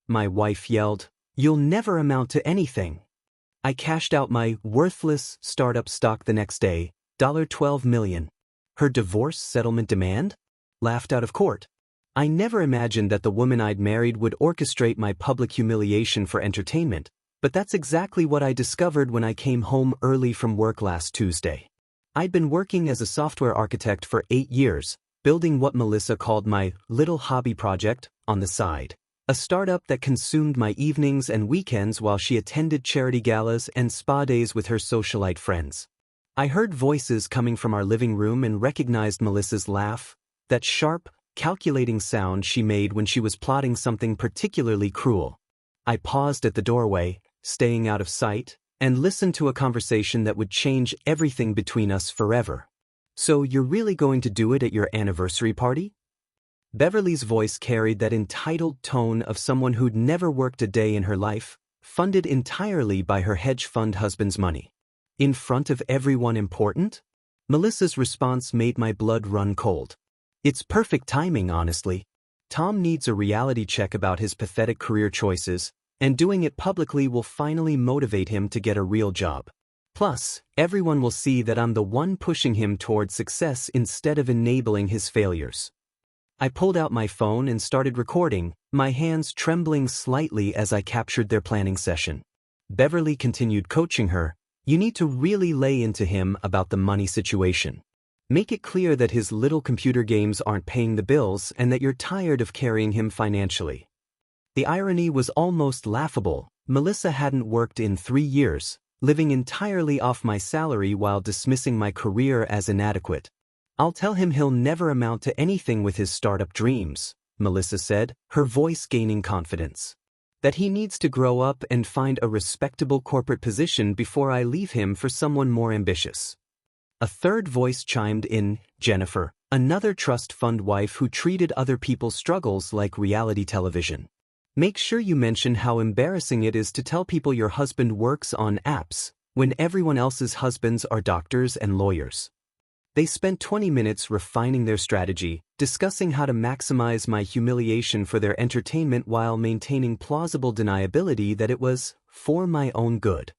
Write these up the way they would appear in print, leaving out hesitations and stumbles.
my wife yelled. "You'll never amount to anything." I cashed out my worthless startup stock the next day, $12 million. Her divorce settlement demand? Laughed out of court. I never imagined that the woman I'd married would orchestrate my public humiliation for entertainment, but that's exactly what I discovered when I came home early from work last Tuesday. I'd been working as a software architect for 8 years, building what Melissa called my little hobby project on the side. A startup that consumed my evenings and weekends while she attended charity galas and spa days with her socialite friends. I heard voices coming from our living room and recognized Melissa's laugh, that sharp, calculating sound she made when she was plotting something particularly cruel. I paused at the doorway, staying out of sight, and listened to a conversation that would change everything between us forever. "So you're really going to do it at your anniversary party?" Beverly's voice carried that entitled tone of someone who'd never worked a day in her life, funded entirely by her hedge fund husband's money. In front of everyone important? Melissa's response made my blood run cold. "It's perfect timing, honestly. Tom needs a reality check about his pathetic career choices, and doing it publicly will finally motivate him to get a real job. Plus, everyone will see that I'm the one pushing him toward success instead of enabling his failures." I pulled out my phone and started recording, my hands trembling slightly as I captured their planning session. Beverly continued coaching her. "You need to really lay into him about the money situation. Make it clear that his little computer games aren't paying the bills and that you're tired of carrying him financially." The irony was almost laughable. Melissa hadn't worked in 3 years, living entirely off my salary while dismissing my career as inadequate. "I'll tell him he'll never amount to anything with his startup dreams," Melissa said, her voice gaining confidence. "That he needs to grow up and find a respectable corporate position before I leave him for someone more ambitious." A third voice chimed in, Jennifer, another trust fund wife who treated other people's struggles like reality television. "Make sure you mention how embarrassing it is to tell people your husband works on apps when everyone else's husbands are doctors and lawyers." They spent 20 minutes refining their strategy, discussing how to maximize my humiliation for their entertainment while maintaining plausible deniability that it was for my own good.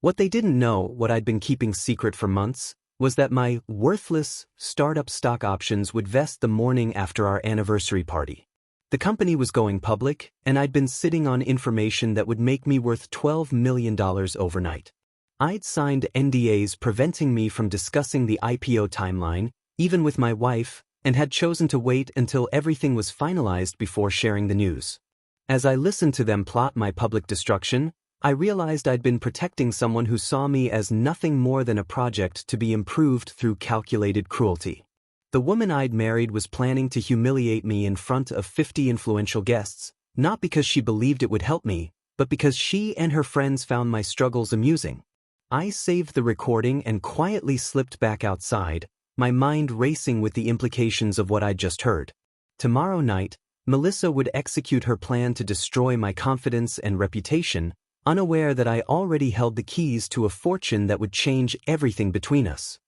What they didn't know, what I'd been keeping secret for months, was that my worthless startup stock options would vest the morning after our anniversary party. The company was going public, and I'd been sitting on information that would make me worth $12 million overnight. I'd signed NDAs preventing me from discussing the IPO timeline, even with my wife, and had chosen to wait until everything was finalized before sharing the news. As I listened to them plot my public destruction, I realized I'd been protecting someone who saw me as nothing more than a project to be improved through calculated cruelty. The woman I'd married was planning to humiliate me in front of 50 influential guests, not because she believed it would help me, but because she and her friends found my struggles amusing. I saved the recording and quietly slipped back outside, my mind racing with the implications of what I'd just heard. Tomorrow night, Melissa would execute her plan to destroy my confidence and reputation, unaware that I already held the keys to a fortune that would change everything between us.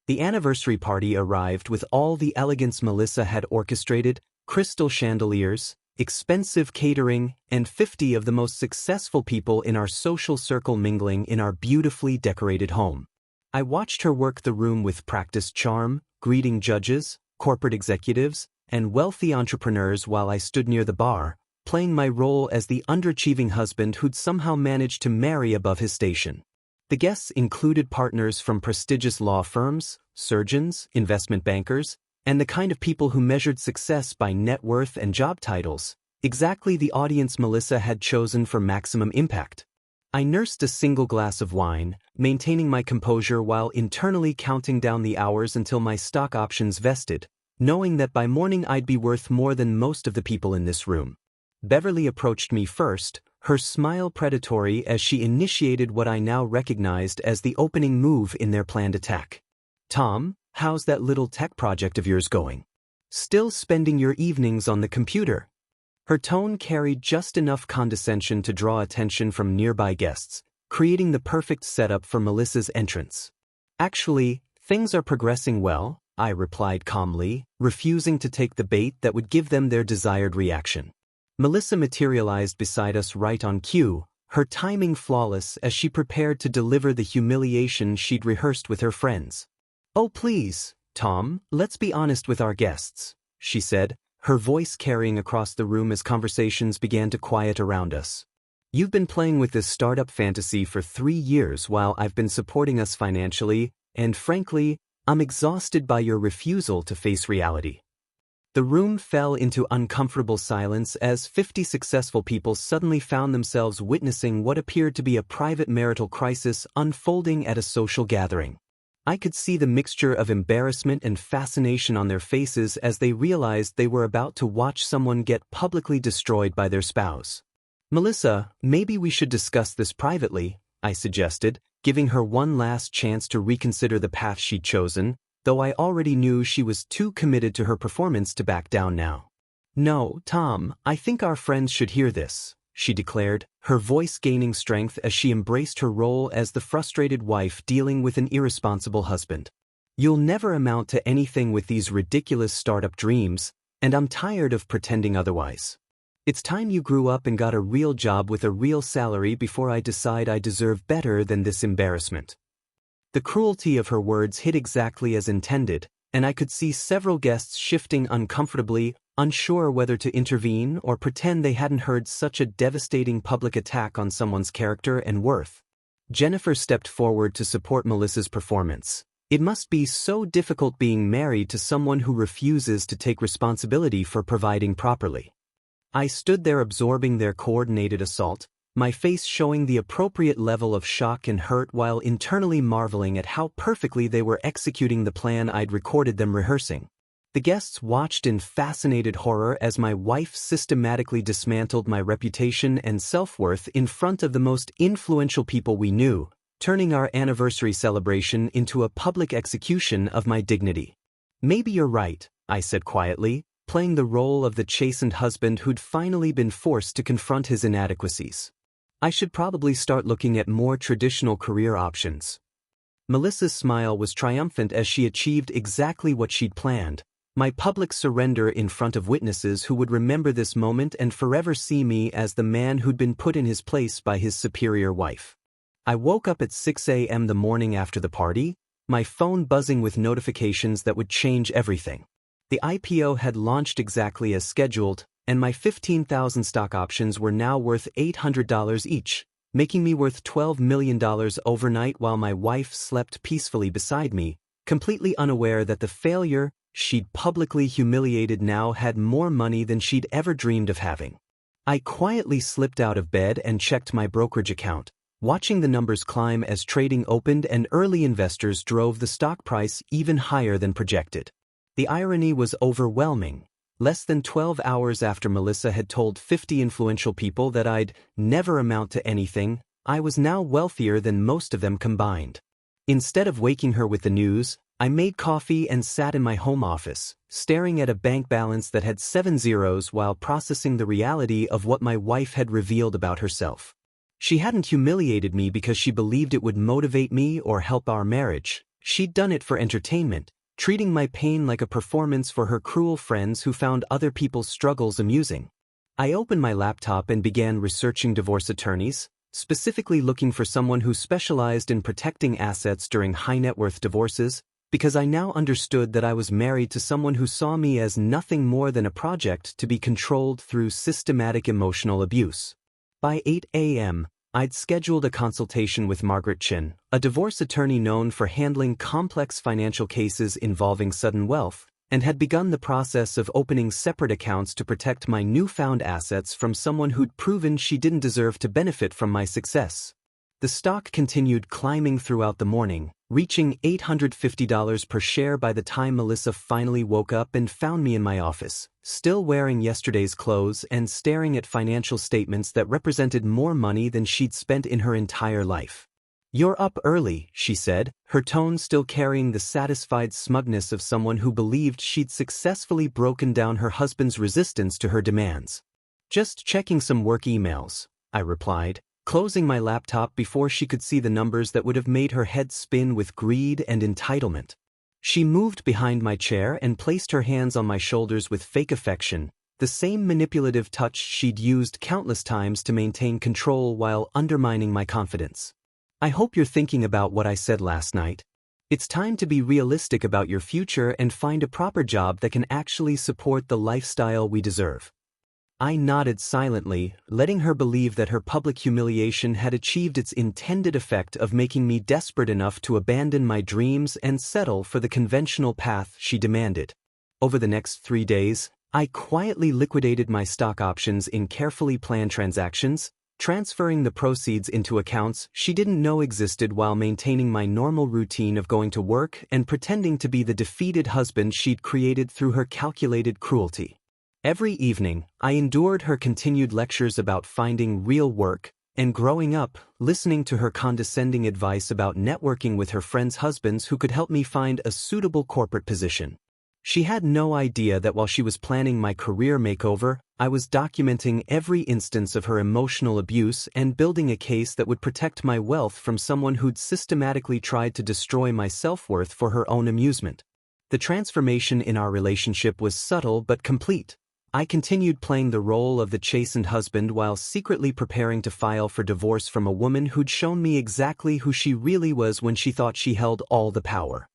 The anniversary party arrived with all the elegance Melissa had orchestrated, crystal chandeliers, expensive catering, and 50 of the most successful people in our social circle mingling in our beautifully decorated home. I watched her work the room with practiced charm, greeting judges, corporate executives, and wealthy entrepreneurs while I stood near the bar, playing my role as the underachieving husband who'd somehow managed to marry above his station. The guests included partners from prestigious law firms, surgeons, investment bankers, and the kind of people who measured success by net worth and job titles, exactly the audience Melissa had chosen for maximum impact. I nursed a single glass of wine, maintaining my composure while internally counting down the hours until my stock options vested, knowing that by morning I'd be worth more than most of the people in this room. Beverly approached me first, her smile predatory as she initiated what I now recognized as the opening move in their planned attack. "Tom, how's that little tech project of yours going? Still spending your evenings on the computer?" Her tone carried just enough condescension to draw attention from nearby guests, creating the perfect setup for Melissa's entrance. "Actually, things are progressing well," I replied calmly, refusing to take the bait that would give them their desired reaction. Melissa materialized beside us right on cue, her timing flawless as she prepared to deliver the humiliation she'd rehearsed with her friends. "Oh please, Tom, let's be honest with our guests," she said, her voice carrying across the room as conversations began to quiet around us. "You've been playing with this startup fantasy for 3 years while I've been supporting us financially, and frankly, I'm exhausted by your refusal to face reality." The room fell into uncomfortable silence as 50 successful people suddenly found themselves witnessing what appeared to be a private marital crisis unfolding at a social gathering. I could see the mixture of embarrassment and fascination on their faces as they realized they were about to watch someone get publicly destroyed by their spouse. "Melissa, maybe we should discuss this privately," I suggested, giving her one last chance to reconsider the path she'd chosen, though I already knew she was too committed to her performance to back down now. "No, Tom, I think our friends should hear this," she declared, her voice gaining strength as she embraced her role as the frustrated wife dealing with an irresponsible husband. "You'll never amount to anything with these ridiculous startup dreams, and I'm tired of pretending otherwise. It's time you grew up and got a real job with a real salary before I decide I deserve better than this embarrassment." The cruelty of her words hit exactly as intended, and I could see several guests shifting uncomfortably, unsure whether to intervene or pretend they hadn't heard such a devastating public attack on someone's character and worth. Jennifer stepped forward to support Melissa's performance. "It must be so difficult being married to someone who refuses to take responsibility for providing properly." I stood there absorbing their coordinated assault, my face showing the appropriate level of shock and hurt while internally marveling at how perfectly they were executing the plan I'd recorded them rehearsing. The guests watched in fascinated horror as my wife systematically dismantled my reputation and self-worth in front of the most influential people we knew, turning our anniversary celebration into a public execution of my dignity. "Maybe you're right," I said quietly, playing the role of the chastened husband who'd finally been forced to confront his inadequacies. "I should probably start looking at more traditional career options." Melissa's smile was triumphant as she achieved exactly what she'd planned, my public surrender in front of witnesses who would remember this moment and forever see me as the man who'd been put in his place by his superior wife. I woke up at 6 a.m. the morning after the party, my phone buzzing with notifications that would change everything. The IPO had launched exactly as scheduled, and my 15,000 stock options were now worth $800 each, making me worth $12 million overnight while my wife slept peacefully beside me, completely unaware that the failure she'd publicly humiliated now had more money than she'd ever dreamed of having. I quietly slipped out of bed and checked my brokerage account, watching the numbers climb as trading opened and early investors drove the stock price even higher than projected. The irony was overwhelming. Less than 12 hours after Melissa had told 50 influential people that I'd never amount to anything, I was now wealthier than most of them combined. Instead of waking her with the news, I made coffee and sat in my home office, staring at a bank balance that had 7 zeros while processing the reality of what my wife had revealed about herself. She hadn't humiliated me because she believed it would motivate me or help our marriage. She'd done it for entertainment, treating my pain like a performance for her cruel friends who found other people's struggles amusing. I opened my laptop and began researching divorce attorneys, specifically looking for someone who specialized in protecting assets during high-net-worth divorces, because I now understood that I was married to someone who saw me as nothing more than a project to be controlled through systematic emotional abuse. By 8 a.m., I'd scheduled a consultation with Margaret Chin, a divorce attorney known for handling complex financial cases involving sudden wealth, and had begun the process of opening separate accounts to protect my newfound assets from someone who'd proven she didn't deserve to benefit from my success. The stock continued climbing throughout the morning, reaching $850 per share by the time Melissa finally woke up and found me in my office, still wearing yesterday's clothes and staring at financial statements that represented more money than she'd spent in her entire life. "You're up early," she said, her tone still carrying the satisfied smugness of someone who believed she'd successfully broken down her husband's resistance to her demands. "Just checking some work emails," I replied, closing my laptop before she could see the numbers that would have made her head spin with greed and entitlement. She moved behind my chair and placed her hands on my shoulders with fake affection, the the same manipulative touch she'd used countless times to maintain control while undermining my confidence. I hope you're thinking about what I said last night. It's time to be realistic about your future and find a proper job that can actually support the lifestyle we deserve. I nodded silently, letting her believe that her public humiliation had achieved its intended effect of making me desperate enough to abandon my dreams and settle for the conventional path she demanded. Over the next 3 days, I quietly liquidated my stock options in carefully planned transactions, transferring the proceeds into accounts she didn't know existed while maintaining my normal routine of going to work and pretending to be the defeated husband she'd created through her calculated cruelty. Every evening, I endured her continued lectures about finding real work and growing up, listening to her condescending advice about networking with her friends' husbands who could help me find a suitable corporate position. She had no idea that while she was planning my career makeover, I was documenting every instance of her emotional abuse and building a case that would protect my wealth from someone who'd systematically tried to destroy my self-worth for her own amusement. The transformation in our relationship was subtle but complete. I continued playing the role of the chastened husband while secretly preparing to file for divorce from a woman who'd shown me exactly who she really was when she thought she held all the power.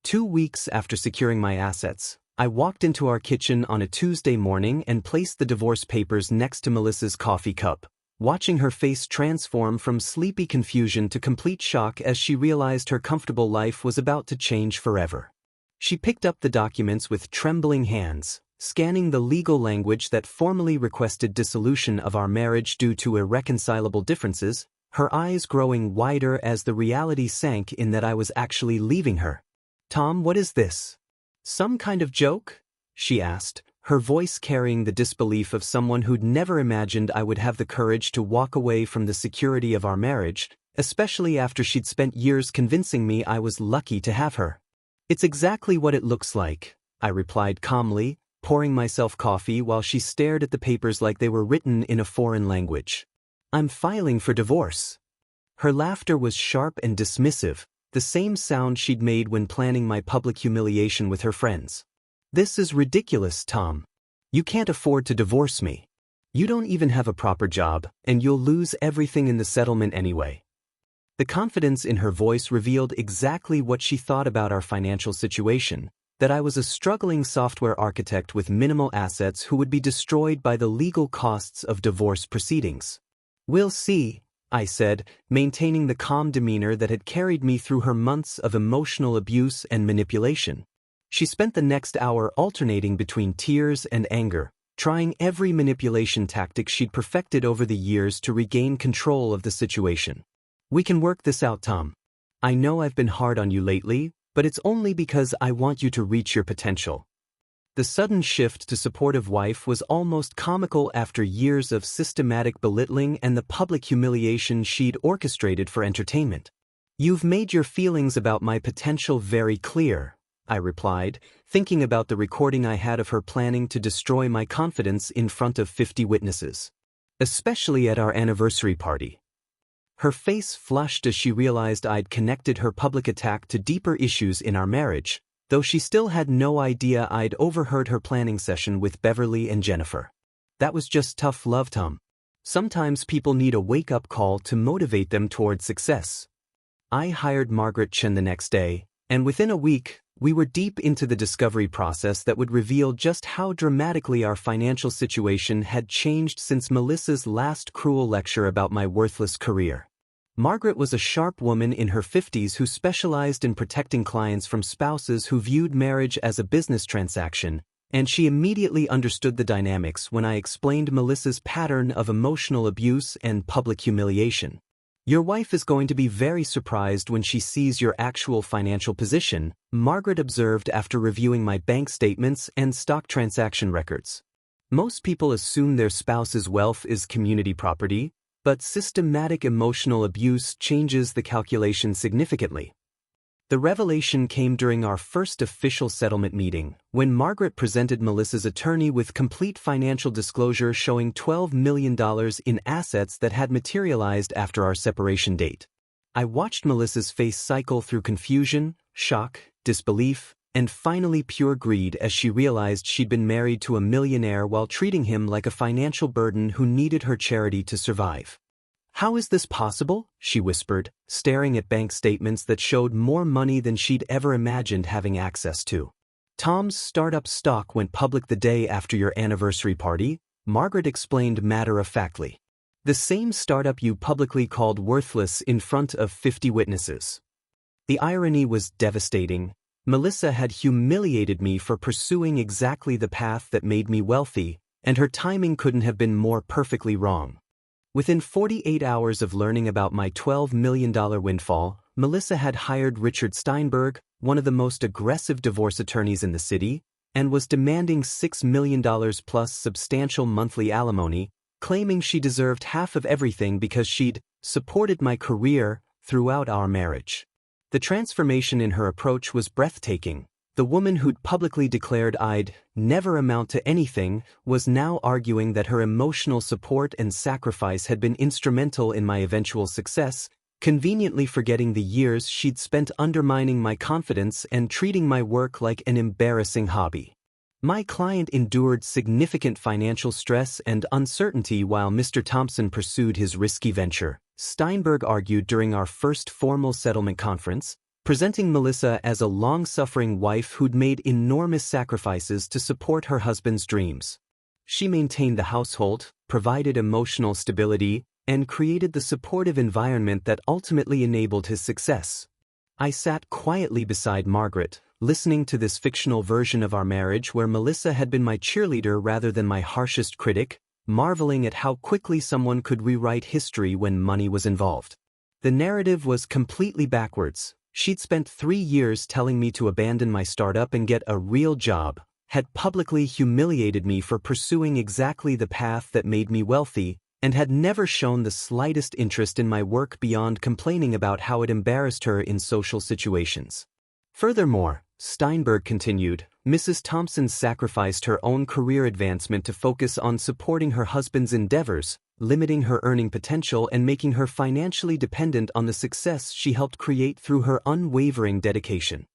2 weeks after securing my assets, I walked into our kitchen on a Tuesday morning and placed the divorce papers next to Melissa's coffee cup, watching her face transform from sleepy confusion to complete shock as she realized her comfortable life was about to change forever. She picked up the documents with trembling hands, scanning the legal language that formally requested dissolution of our marriage due to irreconcilable differences, her eyes growing wider as the reality sank in that I was actually leaving her. "Tom, what is this? Some kind of joke?" she asked, her voice carrying the disbelief of someone who'd never imagined I would have the courage to walk away from the security of our marriage, especially after she'd spent years convincing me I was lucky to have her. "It's exactly what it looks like," I replied calmly, pouring myself coffee while she stared at the papers like they were written in a foreign language. "I'm filing for divorce." Her laughter was sharp and dismissive, the same sound she'd made when planning my public humiliation with her friends. "This is ridiculous, Tom. You can't afford to divorce me. You don't even have a proper job, and you'll lose everything in the settlement anyway." The confidence in her voice revealed exactly what she thought about our financial situation, that I was a struggling software architect with minimal assets who would be destroyed by the legal costs of divorce proceedings. "We'll see," I said, maintaining the calm demeanor that had carried me through her months of emotional abuse and manipulation. She spent the next hour alternating between tears and anger, trying every manipulation tactic she'd perfected over the years to regain control of the situation. "We can work this out, Tom. I know I've been hard on you lately, but it's only because I want you to reach your potential." The sudden shift to supportive wife was almost comical after years of systematic belittling and the public humiliation she'd orchestrated for entertainment. "You've made your feelings about my potential very clear," I replied, thinking about the recording I had of her planning to destroy my confidence in front of 50 witnesses. "Especially at our anniversary party." Her face flushed as she realized I'd connected her public attack to deeper issues in our marriage, though she still had no idea I'd overheard her planning session with Beverly and Jennifer. "That was just tough love, Tom. Sometimes people need a wake-up call to motivate them toward success." I hired Margaret Chen the next day, and within a week, we were deep into the discovery process that would reveal just how dramatically our financial situation had changed since Melissa's last cruel lecture about my worthless career. Margaret was a sharp woman in her 50s who specialized in protecting clients from spouses who viewed marriage as a business transaction, and she immediately understood the dynamics when I explained Melissa's pattern of emotional abuse and public humiliation. "Your wife is going to be very surprised when she sees your actual financial position," Margaret observed after reviewing my bank statements and stock transaction records. "Most people assume their spouse's wealth is community property, but systematic emotional abuse changes the calculation significantly." The revelation came during our first official settlement meeting, when Margaret presented Melissa's attorney with complete financial disclosure showing $12 million in assets that had materialized after our separation date. I watched Melissa's face cycle through confusion, shock, disbelief, and finally pure greed as she realized she'd been married to a millionaire while treating him like a financial burden who needed her charity to survive. "How is this possible?" she whispered, staring at bank statements that showed more money than she'd ever imagined having access to. "Tom's startup stock went public the day after your anniversary party," Margaret explained matter-of-factly. "The same startup you publicly called worthless in front of 50 witnesses." The irony was devastating. Melissa had humiliated me for pursuing exactly the path that made me wealthy, and her timing couldn't have been more perfectly wrong. Within 48 hours of learning about my $12 million windfall, Melissa had hired Richard Steinberg, one of the most aggressive divorce attorneys in the city, and was demanding $6 million plus substantial monthly alimony, claiming she deserved half of everything because she'd supported my career throughout our marriage. The transformation in her approach was breathtaking. The woman who'd publicly declared I'd never amount to anything was now arguing that her emotional support and sacrifice had been instrumental in my eventual success, conveniently forgetting the years she'd spent undermining my confidence and treating my work like an embarrassing hobby. My client endured significant financial stress and uncertainty while Mr. Thompson pursued his risky venture, Steinberg argued during our first formal settlement conference, presenting Melissa as a long-suffering wife who'd made enormous sacrifices to support her husband's dreams. She maintained the household, provided emotional stability, and created the supportive environment that ultimately enabled his success. I sat quietly beside Margaret, listening to this fictional version of our marriage where Melissa had been my cheerleader rather than my harshest critic, marveling at how quickly someone could rewrite history when money was involved. The narrative was completely backwards. She'd spent 3 years telling me to abandon my startup and get a real job, had publicly humiliated me for pursuing exactly the path that made me wealthy, and had never shown the slightest interest in my work beyond complaining about how it embarrassed her in social situations. Furthermore, Steinberg continued, Mrs. Thompson sacrificed her own career advancement to focus on supporting her husband's endeavors, limiting her earning potential and making her financially dependent on the success she helped create through her unwavering dedication.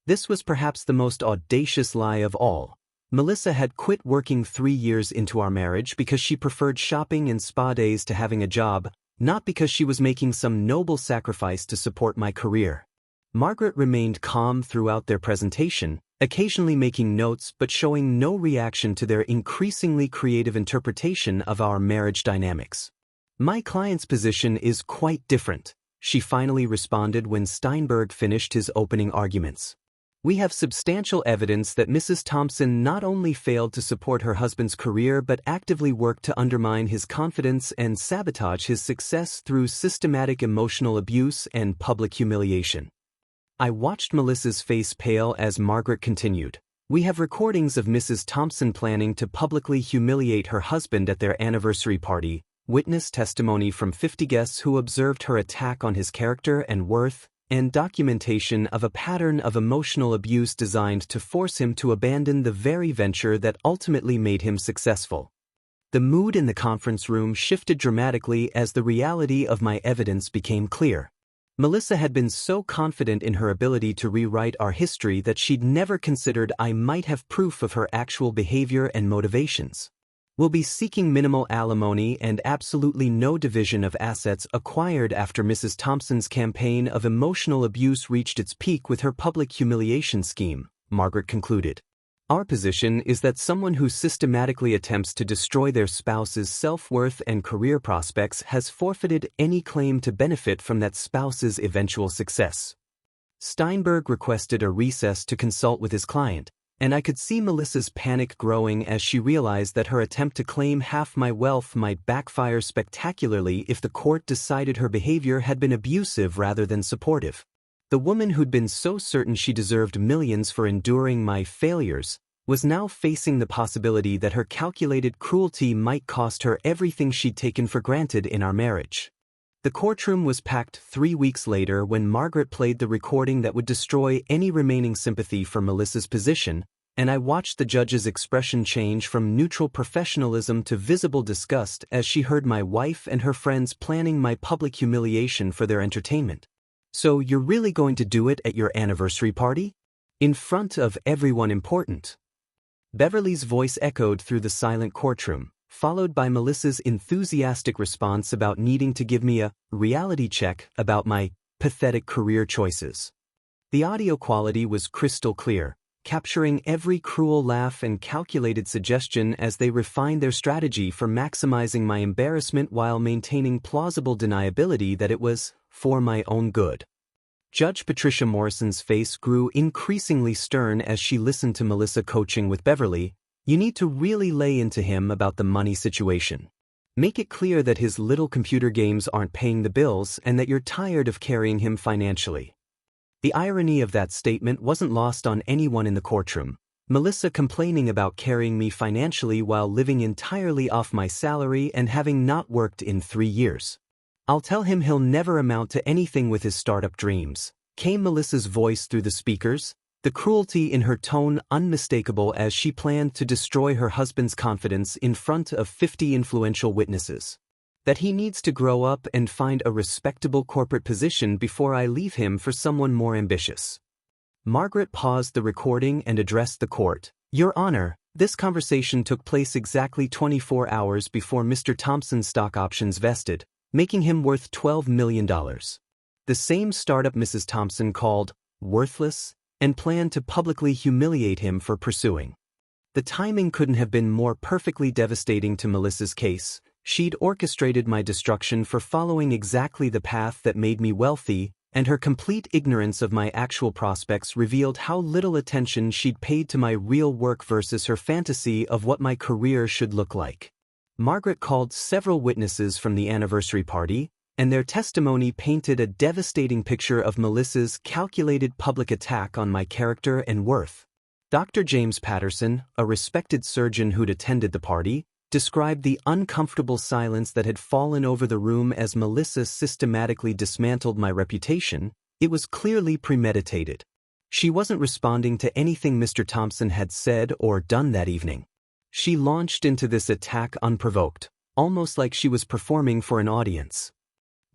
This was perhaps the most audacious lie of all. Melissa had quit working 3 years into our marriage because she preferred shopping and spa days to having a job, not because she was making some noble sacrifice to support my career. Margaret remained calm throughout their presentation, occasionally making notes but showing no reaction to their increasingly creative interpretation of our marriage dynamics. "My client's position is quite different," she finally responded when Steinberg finished his opening arguments. "We have substantial evidence that Mrs. Thompson not only failed to support her husband's career but actively worked to undermine his confidence and sabotage his success through systematic emotional abuse and public humiliation." I watched Melissa's face pale as Margaret continued. "We have recordings of Mrs. Thompson planning to publicly humiliate her husband at their anniversary party, witness testimony from 50 guests who observed her attack on his character and worth, and documentation of a pattern of emotional abuse designed to force him to abandon the very venture that ultimately made him successful." The mood in the conference room shifted dramatically as the reality of my evidence became clear. Melissa had been so confident in her ability to rewrite our history that she'd never considered I might have proof of her actual behavior and motivations. "We'll be seeking minimal alimony and absolutely no division of assets acquired after Mrs. Thompson's campaign of emotional abuse reached its peak with her public humiliation scheme," Margaret concluded. "Our position is that someone who systematically attempts to destroy their spouse's self-worth and career prospects has forfeited any claim to benefit from that spouse's eventual success." Steinberg requested a recess to consult with his client, and I could see Melissa's panic growing as she realized that her attempt to claim half my wealth might backfire spectacularly if the court decided her behavior had been abusive rather than supportive. The woman who'd been so certain she deserved millions for enduring my failures was now facing the possibility that her calculated cruelty might cost her everything she'd taken for granted in our marriage. The courtroom was packed 3 weeks later when Margaret played the recording that would destroy any remaining sympathy for Melissa's position, and I watched the judge's expression change from neutral professionalism to visible disgust as she heard my wife and her friends planning my public humiliation for their entertainment. "So you're really going to do it at your anniversary party?" In front of everyone important. Beverly's voice echoed through the silent courtroom, followed by Melissa's enthusiastic response about needing to give me a reality check about my pathetic career choices. The audio quality was crystal clear, capturing every cruel laugh and calculated suggestion as they refined their strategy for maximizing my embarrassment while maintaining plausible deniability that it was for my own good. Judge Patricia Morrison's face grew increasingly stern as she listened to Melissa coaching with Beverly. You need to really lay into him about the money situation. Make it clear that his little computer games aren't paying the bills and that you're tired of carrying him financially. The irony of that statement wasn't lost on anyone in the courtroom. Melissa complaining about carrying me financially while living entirely off my salary and having not worked in 3 years. I'll tell him he'll never amount to anything with his startup dreams, came Melissa's voice through the speakers, the cruelty in her tone unmistakable as she planned to destroy her husband's confidence in front of 50 influential witnesses. That he needs to grow up and find a respectable corporate position before I leave him for someone more ambitious. Margaret paused the recording and addressed the court. Your Honor, this conversation took place exactly 24 hours before Mr. Thompson's stock options vested, making him worth $12 million. The same startup Mrs. Thompson called worthless and planned to publicly humiliate him for pursuing. The timing couldn't have been more perfectly devastating to Melissa's case. She'd orchestrated my destruction for following exactly the path that made me wealthy, and her complete ignorance of my actual prospects revealed how little attention she'd paid to my real work versus her fantasy of what my career should look like. Margaret called several witnesses from the anniversary party, and their testimony painted a devastating picture of Melissa's calculated public attack on my character and worth. Dr. James Patterson, a respected surgeon who'd attended the party, described the uncomfortable silence that had fallen over the room as Melissa systematically dismantled my reputation. It was clearly premeditated. She wasn't responding to anything Mr. Thompson had said or done that evening. She launched into this attack unprovoked, almost like she was performing for an audience.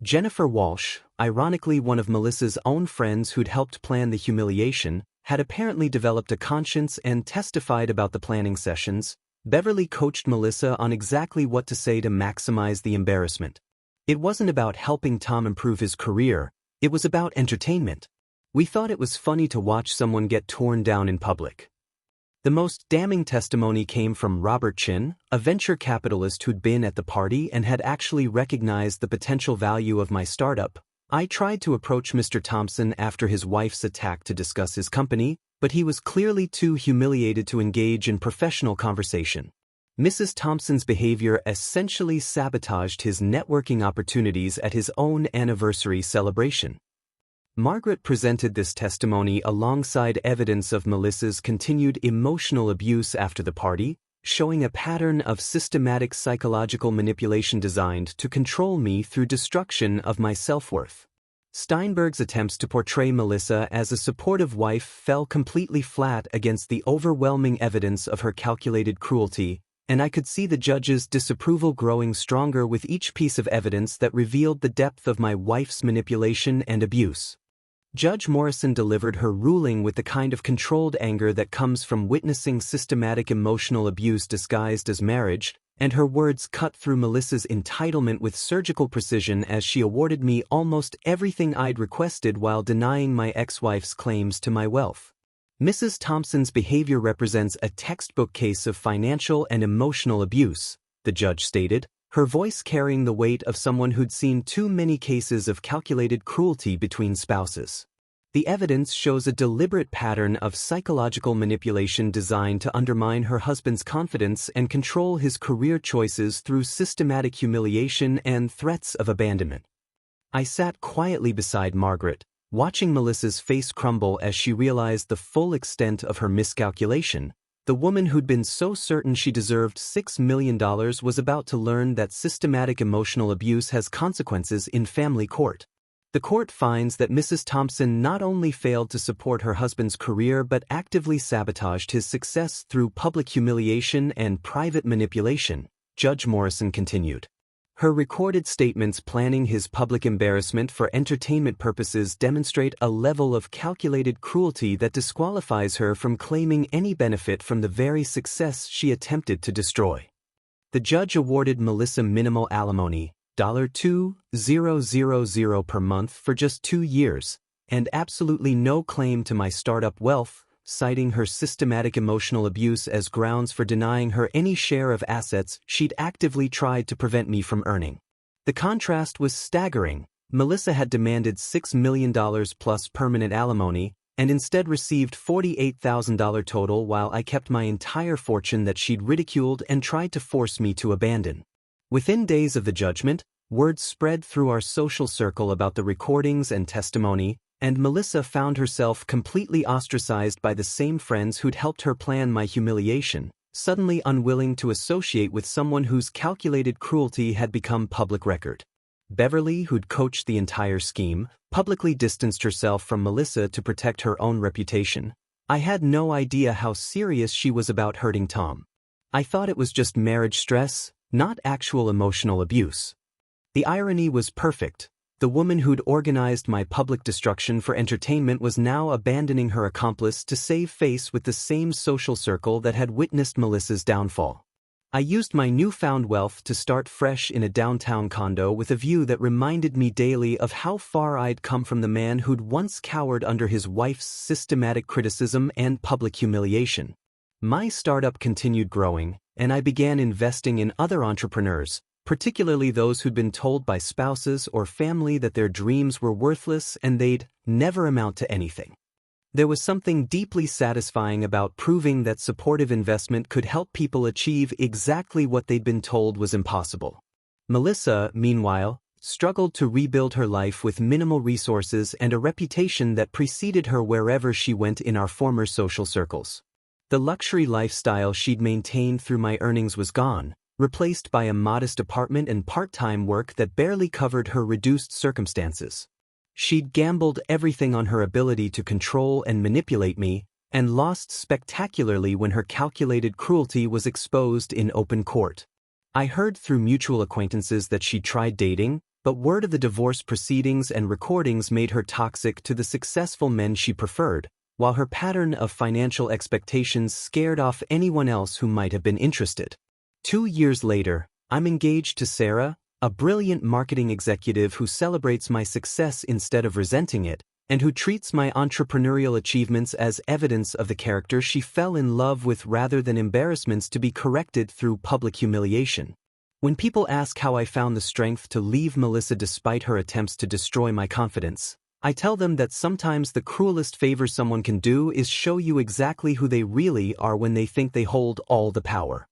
Jennifer Walsh, ironically one of Melissa's own friends who'd helped plan the humiliation, had apparently developed a conscience and testified about the planning sessions. Beverly coached Melissa on exactly what to say to maximize the embarrassment. It wasn't about helping Tom improve his career, it was about entertainment. We thought it was funny to watch someone get torn down in public. The most damning testimony came from Robert Chin, a venture capitalist who'd been at the party and had actually recognized the potential value of my startup. I tried to approach Mr. Thompson after his wife's attack to discuss his company, but he was clearly too humiliated to engage in professional conversation. Mrs. Thompson's behavior essentially sabotaged his networking opportunities at his own anniversary celebration. Margaret presented this testimony alongside evidence of Melissa's continued emotional abuse after the party, showing a pattern of systematic psychological manipulation designed to control me through destruction of my self-worth. Steinberg's attempts to portray Melissa as a supportive wife fell completely flat against the overwhelming evidence of her calculated cruelty, and I could see the judge's disapproval growing stronger with each piece of evidence that revealed the depth of my wife's manipulation and abuse. Judge Morrison delivered her ruling with the kind of controlled anger that comes from witnessing systematic emotional abuse disguised as marriage, and her words cut through Melissa's entitlement with surgical precision as she awarded me almost everything I'd requested while denying my ex-wife's claims to my wealth. Mrs. Thompson's behavior represents a textbook case of financial and emotional abuse, the judge stated, her voice carrying the weight of someone who'd seen too many cases of calculated cruelty between spouses. The evidence shows a deliberate pattern of psychological manipulation designed to undermine her husband's confidence and control his career choices through systematic humiliation and threats of abandonment. I sat quietly beside Margaret, watching Melissa's face crumble as she realized the full extent of her miscalculation. The woman who'd been so certain she deserved $6 million was about to learn that systematic emotional abuse has consequences in family court. The court finds that Mrs. Thompson not only failed to support her husband's career but actively sabotaged his success through public humiliation and private manipulation, Judge Morrison continued. Her recorded statements planning his public embarrassment for entertainment purposes demonstrate a level of calculated cruelty that disqualifies her from claiming any benefit from the very success she attempted to destroy. The judge awarded Melissa minimal alimony, $2,000 per month for just 2 years, and absolutely no claim to my startup wealth, citing her systematic emotional abuse as grounds for denying her any share of assets she'd actively tried to prevent me from earning. The contrast was staggering. Melissa had demanded $6 million plus permanent alimony, and instead received $48,000 total, while I kept my entire fortune that she'd ridiculed and tried to force me to abandon. Within days of the judgment, word spread through our social circle about the recordings and testimony, and Melissa found herself completely ostracized by the same friends who'd helped her plan my humiliation, suddenly unwilling to associate with someone whose calculated cruelty had become public record. Beverly, who'd coached the entire scheme, publicly distanced herself from Melissa to protect her own reputation. I had no idea how serious she was about hurting Tom. I thought it was just marriage stress, not actual emotional abuse. The irony was perfect. The woman who'd organized my public destruction for entertainment was now abandoning her accomplice to save face with the same social circle that had witnessed Melissa's downfall. I used my newfound wealth to start fresh in a downtown condo with a view that reminded me daily of how far I'd come from the man who'd once cowered under his wife's systematic criticism and public humiliation. My startup continued growing, and I began investing in other entrepreneurs, particularly those who'd been told by spouses or family that their dreams were worthless and they'd never amount to anything. There was something deeply satisfying about proving that supportive investment could help people achieve exactly what they'd been told was impossible. Melissa, meanwhile, struggled to rebuild her life with minimal resources and a reputation that preceded her wherever she went in our former social circles. The luxury lifestyle she'd maintained through my earnings was gone, replaced by a modest apartment and part-time work that barely covered her reduced circumstances. She'd gambled everything on her ability to control and manipulate me, and lost spectacularly when her calculated cruelty was exposed in open court. I heard through mutual acquaintances that she'd tried dating, but word of the divorce proceedings and recordings made her toxic to the successful men she preferred, while her pattern of financial expectations scared off anyone else who might have been interested. 2 years later, I'm engaged to Sarah, a brilliant marketing executive who celebrates my success instead of resenting it, and who treats my entrepreneurial achievements as evidence of the character she fell in love with rather than embarrassments to be corrected through public humiliation. When people ask how I found the strength to leave Melissa despite her attempts to destroy my confidence, I tell them that sometimes the cruelest favor someone can do is show you exactly who they really are when they think they hold all the power.